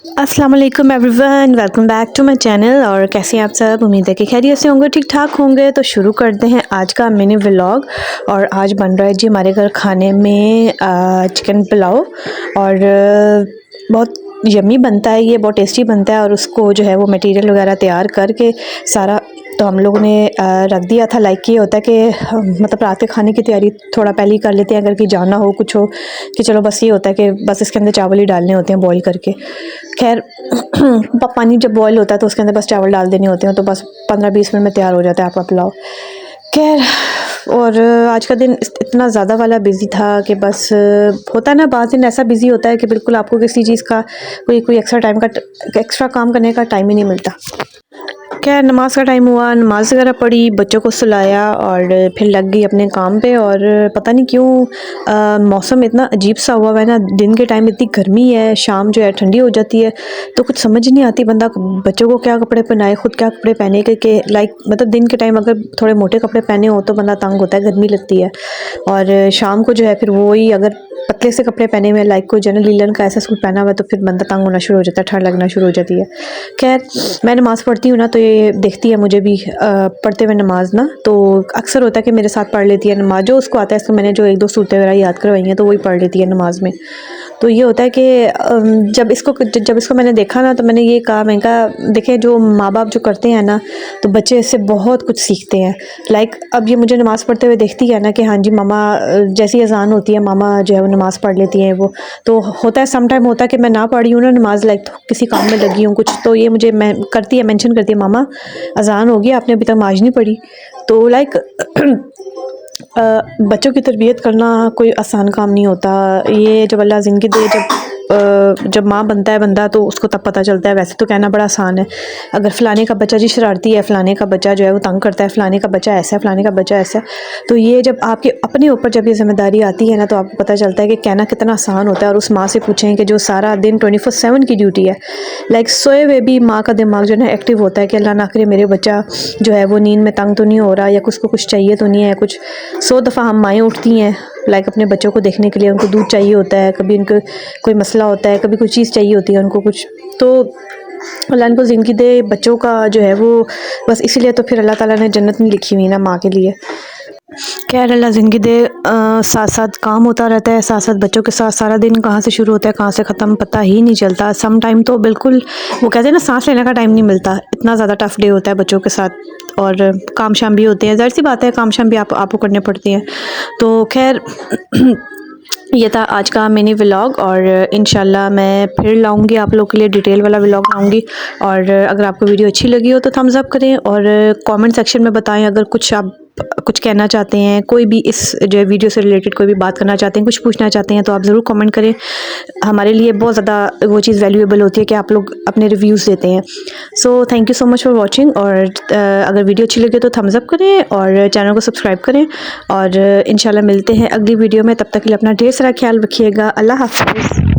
अस्सलाम वालेकुम everyone, welcome back to my channel. और कैसे हैं आप सब? उम्मीद है कि खैरियत से होंगे, ठीक ठाक होंगे। तो शुरू करते हैं आज का मिनी व्लॉग। और आज बन रहा है जी हमारे घर खाने में चिकन पुलाव। और बहुत यम्मी बनता है, ये बहुत टेस्टी बनता है। और उसको जो है वो मटेरियल वगैरह तैयार करके सारा तो हम लोगों ने रख दिया था। लाइक ये होता है कि मतलब रात के खाने की तैयारी थोड़ा पहले ही कर लेते हैं, अगर कि जाना हो कुछ हो कि चलो बस ये होता है कि बस इसके अंदर चावल ही डालने होते हैं बॉईल करके। खैर पानी जब बॉईल होता है तो उसके अंदर बस चावल डाल देने होते हैं, तो बस 15-20 मिनट में तैयार हो जाता है आपका पुलाव। खैर और आज का दिन इतना ज़्यादा वाला बिज़ी था कि बस होता है ना, बाद दिन ऐसा बिज़ी होता है कि बिल्कुल आपको किसी चीज़ का कोई एक्स्ट्रा काम करने का टाइम ही नहीं मिलता। खैर नमाज का टाइम हुआ, नमाज वगैरह पढ़ी, बच्चों को सुलाया और फिर लग गई अपने काम पे। और पता नहीं क्यों मौसम इतना अजीब सा हुआ है ना, दिन के टाइम इतनी गर्मी है, शाम जो है ठंडी हो जाती है। तो कुछ समझ नहीं आती बंदा बच्चों को क्या कपड़े पहनाए, खुद क्या कपड़े पहने के लाइक मतलब दिन के टाइम अगर थोड़े मोटे कपड़े पहने हो तो बंदा तंग होता है, गर्मी लगती है। और शाम को जो है फिर वही अगर पतले से कपड़े पहने हुए लाइक कोई जनरल लीलन का ऐसा सूट पहना हुआ तो फिर बंदा तंग होना शुरू हो जाता है, ठंड लगना शुरू हो जाती है। खैर मैं नमाज़ पढ़ती हूँ ना, तो ये देखती है मुझे भी पढ़ते हुए नमाज ना, तो अक्सर होता है कि मेरे साथ पढ़ लेती है नमाज। जो उसको आता है, इसको मैंने जो 1-2 सूरतें वगैरह याद करवाई हैं तो वही पढ़ लेती है नमाज में। तो ये होता है कि जब इसको मैंने देखा ना, तो मैंने ये कहा, मैंने कहा देखें जो माँ बाप जो करते हैं ना, तो बच्चे इससे बहुत कुछ सीखते हैं। लाइक अब ये मुझे नमाज़ पढ़ते हुए देखती है ना कि हाँ जी मामा, जैसी अजान होती है मामा जो है वो नमाज़ पढ़ लेती हैं। वो तो होता है सम टाइम होता है कि मैं ना पढ़ी हूँ ना नमाज़, लाइक किसी काम में लगी हूँ कुछ, तो ये मुझे मेंशन करती है, मामा अजान होगी, आपने अभी तक नमाज नहीं पढ़ी। तो लाइक बच्चों की तरबियत करना कोई आसान काम नहीं होता। ये जब अल्लाह ज़िंदगी दे, जब माँ बनता है बंदा तो उसको तब पता चलता है। वैसे तो कहना बड़ा आसान है, अगर फ़लाने का बच्चा जी शरारती है, फ़लाने का बच्चा जो है वो तंग करता है, फ़लाने का बच्चा ऐसा है, फ़लाने का बच्चा ऐसा है, तो ये जब आपके अपने ऊपर जब ये ज़िम्मेदारी आती है ना, तो आपको पता चलता है कि कहना कितना आसान होता है। और उस माँ से पूछें कि जो सारा दिन 24/7 की ड्यूटी है, लाइक सोए हुए भी माँ का दिमाग जो है ना एक्टिव होता है कि अल्लाह ना करे मेरे बच्चा जो है वो नींद में तंग तो नहीं हो रहा, या उसको कुछ चाहिए तो नहीं है। कुछ 100 दफ़ा हम माएँ उठती हैं लाइक अपने बच्चों को देखने के लिए, उनको दूध चाहिए होता है, कभी उनको कोई मसला होता है, कभी कोई चीज़ चाहिए होती है उनको कुछ। तो अल्लाह इनको ज़िंदगी दे बच्चों का जो है वो, बस इसीलिए तो फिर अल्लाह ताला ने जन्नत नहीं लिखी हुई ना माँ के लिए। खैर अल्लाह ज़िंदगी दे, साथ साथ काम होता रहता है, साथ साथ बच्चों के साथ सारा दिन कहाँ से शुरू होता है कहाँ से ख़त्म पता ही नहीं चलता। सम टाइम तो बिल्कुल वो कहते हैं ना, सांस लेने का टाइम नहीं मिलता, इतना ज़्यादा टफ डे होता है बच्चों के साथ। और काम शाम भी होते हैं, ज़ाहिर सी बात है काम शाम भी आपको करने पड़ती हैं। तो खैर ये था आज का मिनी व्लॉग। और इंशाल्लाह मैं फिर लाऊंगी आप लोग के लिए डिटेल वाला व्लॉग लाऊंगी। और अगर आपको वीडियो अच्छी लगी हो तो थम्स अप करें, और कमेंट सेक्शन में बताएं अगर कुछ आप कुछ कहना चाहते हैं, कोई भी इस जो वीडियो से रिलेटेड कोई भी बात करना चाहते हैं, कुछ पूछना चाहते हैं, तो आप ज़रूर कमेंट करें। हमारे लिए बहुत ज़्यादा वो चीज़ वैल्यूएबल होती है कि आप लोग अपने रिव्यूज़ देते हैं। So thank you so much for watching. और अगर वीडियो अच्छी लगे तो थम्स अप करें और चैनल को सब्सक्राइब करें। और इंशाल्लाह मिलते हैं अगली वीडियो में, तब तक के लिए अपना ढेर सारा ख्याल रखिएगा। अल्लाह हाफ़िज़।